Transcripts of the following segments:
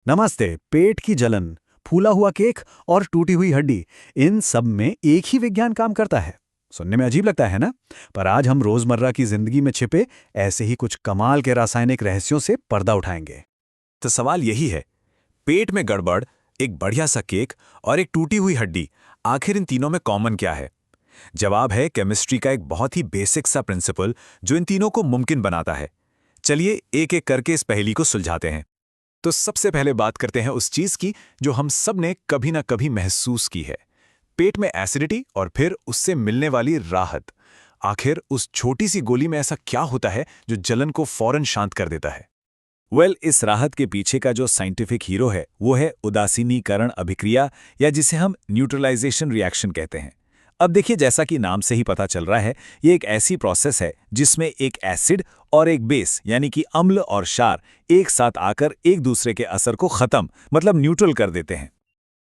नमस्ते। पेट की जलन, फूला हुआ केक और टूटी हुई हड्डी, इन सब में एक ही विज्ञान काम करता है। सुनने में अजीब लगता है ना? पर आज हम रोजमर्रा की जिंदगी में छिपे ऐसे ही कुछ कमाल के रासायनिक रहस्यों से पर्दा उठाएंगे। तो सवाल यही है, पेट में गड़बड़, एक बढ़िया सा केक और एक टूटी हुई हड्डी, आखिर इन तीनों में कॉमन क्या है? जवाब है केमिस्ट्री का एक बहुत ही बेसिक सा प्रिंसिपल जो इन तीनों को मुमकिन बनाता है। चलिए एक एक करके इस पहेली को सुलझाते हैं। तो सबसे पहले बात करते हैं उस चीज की जो हम सब ने कभी ना कभी महसूस की है, पेट में एसिडिटी और फिर उससे मिलने वाली राहत। आखिर उस छोटी सी गोली में ऐसा क्या होता है जो जलन को फौरन शांत कर देता है? इस राहत के पीछे का जो साइंटिफिक हीरो है वो है उदासीनीकरण अभिक्रिया, या जिसे हम न्यूट्रलाइजेशन रिएक्शन कहते हैं। अब देखिए, जैसा कि नाम से ही पता चल रहा है, ये एक ऐसी प्रोसेस है जिसमें एक एसिड और एक बेस यानी कि अम्ल और क्षार एक साथ आकर एक दूसरे के असर को खत्म मतलब न्यूट्रल कर देते हैं।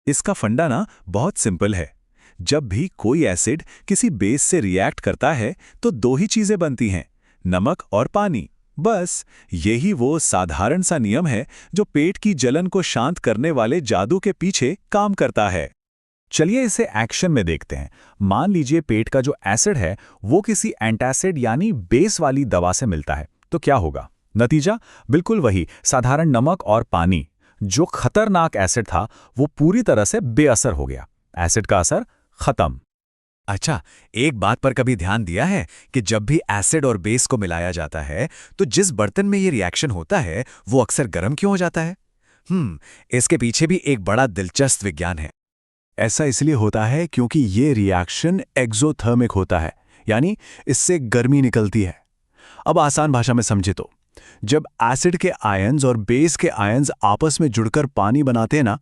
इसका फंडा ना बहुत सिंपल है। जब भी कोई एसिड किसी बेस से रिएक्ट करता है तो दो ही चीजें बनती हैं, नमक और पानी। बस यही वो साधारण सा नियम है जो पेट की जलन को शांत करने वाले जादू के पीछे काम करता है। चलिए इसे एक्शन में देखते हैं। मान लीजिए पेट का जो एसिड है वो किसी एंटासिड यानी बेस वाली दवा से मिलता है, तो क्या होगा? नतीजा बिल्कुल वही, साधारण नमक और पानी। जो खतरनाक एसिड था वो पूरी तरह से बेअसर हो गया, एसिड का असर खत्म। अच्छा, एक बात पर कभी ध्यान दिया है कि जब भी एसिड और बेस को मिलाया जाता है तो जिस बर्तन में ये रिएक्शन होता है वो अक्सर गर्म क्यों हो जाता है? इसके पीछे भी एक बड़ा दिलचस्प विज्ञान है। ऐसा इसलिए होता है क्योंकि ये रिएक्शन एक्सोथर्मिक होता है, यानी इससे गर्मी निकलती है। अब आसान भाषा में समझे तो जब एसिड के आयन्स और बेस के आयन्स आपस में जुड़कर पानी बनाते हैं ना,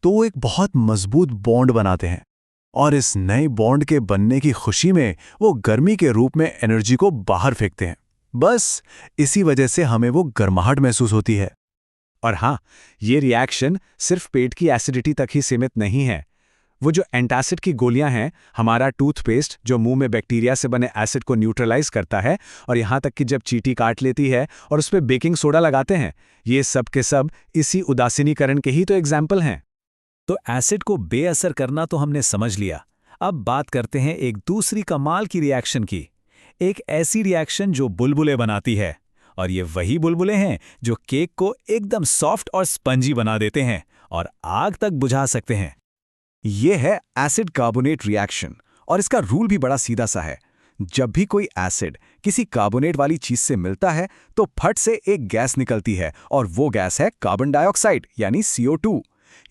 तो वो एक बहुत मजबूत बॉन्ड बनाते हैं और इस नए बॉन्ड के बनने की खुशी में वो गर्मी के रूप में एनर्जी को बाहर फेंकते हैं। बस इसी वजह से हमें वो गर्माहट महसूस होती है। और हाँ, ये रिएक्शन सिर्फ पेट की एसिडिटी तक ही सीमित नहीं है। वो जो एंटासिड की गोलियां हैं, हमारा टूथपेस्ट जो मुंह में बैक्टीरिया से बने एसिड को न्यूट्रलाइज करता है, और यहाँ तक कि जब चींटी काट लेती है और उस पर बेकिंग सोडा लगाते हैं, ये सब के सब इसी उदासीनीकरण के ही तो एग्जाम्पल हैं। तो एसिड को बेअसर करना तो हमने समझ लिया। अब बात करते हैं एक दूसरी कमाल की रिएक्शन की, एक ऐसी रिएक्शन जो बुलबुले बनाती है। और ये वही बुलबुले हैं जो केक को एकदम सॉफ्ट और स्पंजी बना देते हैं और आग तक बुझा सकते हैं। ये है एसिड कार्बोनेट रिएक्शन, और इसका रूल भी बड़ा सीधा सा है। जब भी कोई एसिड किसी कार्बोनेट वाली चीज से मिलता है तो फट से एक गैस निकलती है, और वो गैस है कार्बन डाइऑक्साइड यानी CO2।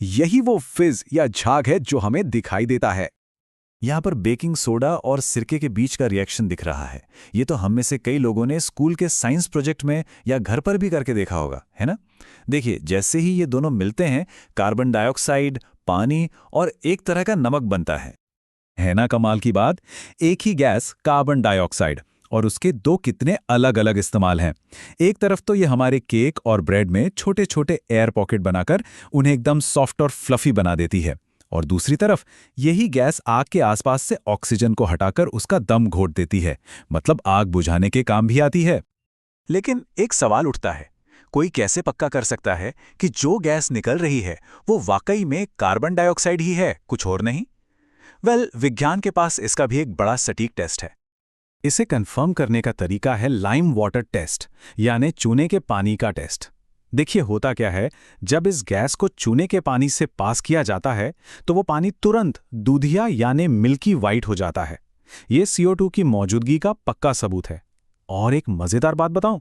यही वो फिज या झाग है जो हमें दिखाई देता है। यहाँ पर बेकिंग सोडा और सिरके के बीच का रिएक्शन दिख रहा है। ये तो हम में से कई लोगों ने स्कूल के साइंस प्रोजेक्ट में या घर पर भी करके देखा होगा, है ना? देखिए, जैसे ही ये दोनों मिलते हैं, कार्बन डाइऑक्साइड, पानी और एक तरह का नमक बनता है ना कमाल की बात? एक ही गैस कार्बन डाइऑक्साइड, और उसके दो कितने अलग अलग इस्तेमाल हैं। एक तरफ तो ये हमारे केक और ब्रेड में छोटे छोटे एयर पॉकेट बनाकर उन्हें एकदम सॉफ्ट और फ्लफी बना देती है, और दूसरी तरफ यही गैस आग के आसपास से ऑक्सीजन को हटाकर उसका दम घोट देती है, मतलब आग बुझाने के काम भी आती है। लेकिन एक सवाल उठता है, कोई कैसे पक्का कर सकता है कि जो गैस निकल रही है वो वाकई में कार्बन डाइऑक्साइड ही है, कुछ और नहीं? विज्ञान के पास इसका भी एक बड़ा सटीक टेस्ट है। इसे कंफर्म करने का तरीका है लाइम वाटर टेस्ट, यानी चूने के पानी का टेस्ट। देखिए होता क्या है, जब इस गैस को चूने के पानी से पास किया जाता है तो वो पानी तुरंत दूधिया यानी मिल्की वाइट हो जाता है। ये CO2 की मौजूदगी का पक्का सबूत है। और एक मजेदार बात बताऊं,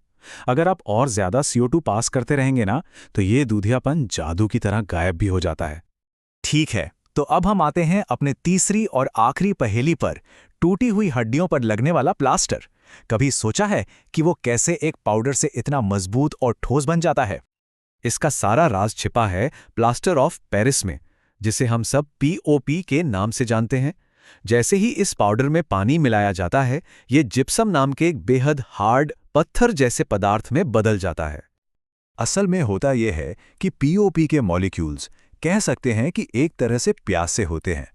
अगर आप और ज्यादा CO2 पास करते रहेंगे ना, तो ये दूधियापन जादू की तरह गायब भी हो जाता है। ठीक है, तो अब हम आते हैं अपने तीसरी और आखिरी पहेली पर, टूटी हुई हड्डियों पर लगने वाला प्लास्टर। कभी सोचा है कि वो कैसे एक पाउडर से इतना मजबूत और ठोस बन जाता है? इसका सारा राज छिपा है प्लास्टर ऑफ पेरिस में, जिसे हम सब POP के नाम से जानते हैं। जैसे ही इस पाउडर में पानी मिलाया जाता है, ये जिप्सम नाम के एक बेहद हार्ड पत्थर जैसे पदार्थ में बदल जाता है। असल में होता यह है कि POP के मॉलिक्यूल्स कह सकते हैं कि एक तरह से प्यासे होते हैं।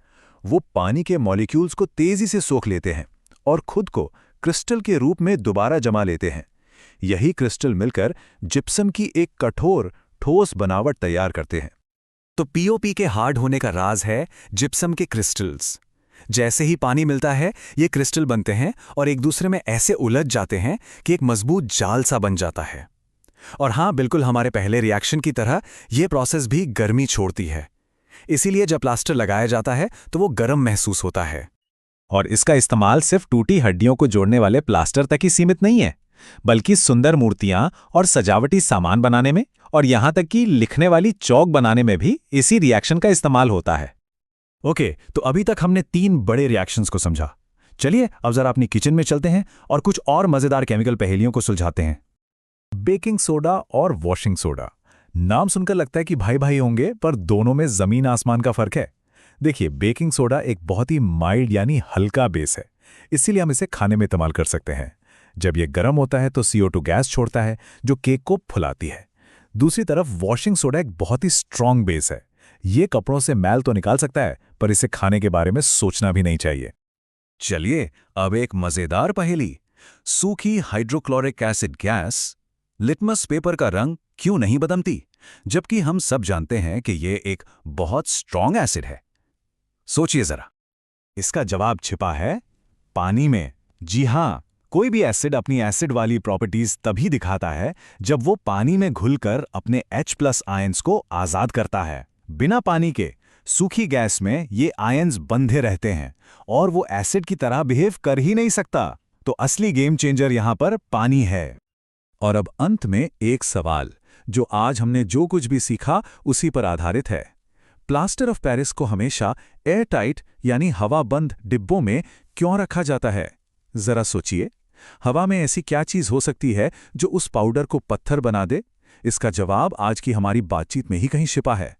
वो पानी के मॉलिक्यूल्स को तेजी से सोख लेते हैं और खुद को क्रिस्टल के रूप में दोबारा जमा लेते हैं। यही क्रिस्टल मिलकर जिप्सम की एक कठोर ठोस बनावट तैयार करते हैं। तो पीओपी के हार्ड होने का राज है जिप्सम के क्रिस्टल्स। जैसे ही पानी मिलता है ये क्रिस्टल बनते हैं और एक दूसरे में ऐसे उलझ जाते हैं कि एक मजबूत जाल सा बन जाता है। और हाँ, बिल्कुल हमारे पहले रिएक्शन की तरह ये प्रोसेस भी गर्मी छोड़ती है। इसीलिए जब प्लास्टर लगाया जाता है तो वो गर्म महसूस होता है। और इसका इस्तेमाल सिर्फ टूटी हड्डियों को जोड़ने वाले प्लास्टर तक ही सीमित नहीं है, बल्कि सुंदर मूर्तियां और सजावटी सामान बनाने में और यहां तक कि लिखने वाली चौक बनाने में भी इसी रिएक्शन का इस्तेमाल होता है। ओके, तो अभी तक हमने 3 बड़े रिएक्शंस को समझा। चलिए अब जरा अपनी किचन में चलते हैं और कुछ और मजेदार केमिकल पहेलियों को सुलझाते हैं। बेकिंग सोडा और वॉशिंग सोडा, नाम सुनकर लगता है कि भाई भाई होंगे, पर दोनों में जमीन आसमान का फर्क है। देखिए, बेकिंग सोडा एक बहुत ही माइल्ड यानी हल्का बेस है, इसीलिए हम इसे खाने में इस्तेमाल कर सकते हैं। जब यह गर्म होता है तो CO2 गैस छोड़ता है जो केक को फुलाती है। दूसरी तरफ वॉशिंग सोडा एक बहुत ही स्ट्रॉन्ग बेस है। ये कपड़ों से मैल तो निकाल सकता है, पर इसे खाने के बारे में सोचना भी नहीं चाहिए। चलिए अब एक मजेदार पहेली। सूखी hydrochloric acid gas litmus paper का रंग क्यों नहीं बदलती, जबकि हम सब जानते हैं कि यह एक बहुत स्ट्रॉन्ग एसिड है? सोचिए जरा। इसका जवाब छिपा है पानी में। जी हां, कोई भी एसिड अपनी एसिड वाली प्रॉपर्टीज तभी दिखाता है जब वो पानी में घुलकर अपने H+ आयंस को आजाद करता है। बिना पानी के सूखी गैस में ये आयंस बंधे रहते हैं और वो एसिड की तरह बिहेव कर ही नहीं सकता। तो असली गेम चेंजर यहां पर पानी है। और अब अंत में एक सवाल, जो आज हमने जो कुछ भी सीखा उसी पर आधारित है। प्लास्टर ऑफ पेरिस को हमेशा एयर टाइट यानी हवाबंद डिब्बों में क्यों रखा जाता है? जरा सोचिए, हवा में ऐसी क्या चीज हो सकती है जो उस पाउडर को पत्थर बना दे? इसका जवाब आज की हमारी बातचीत में ही कहीं छिपा है।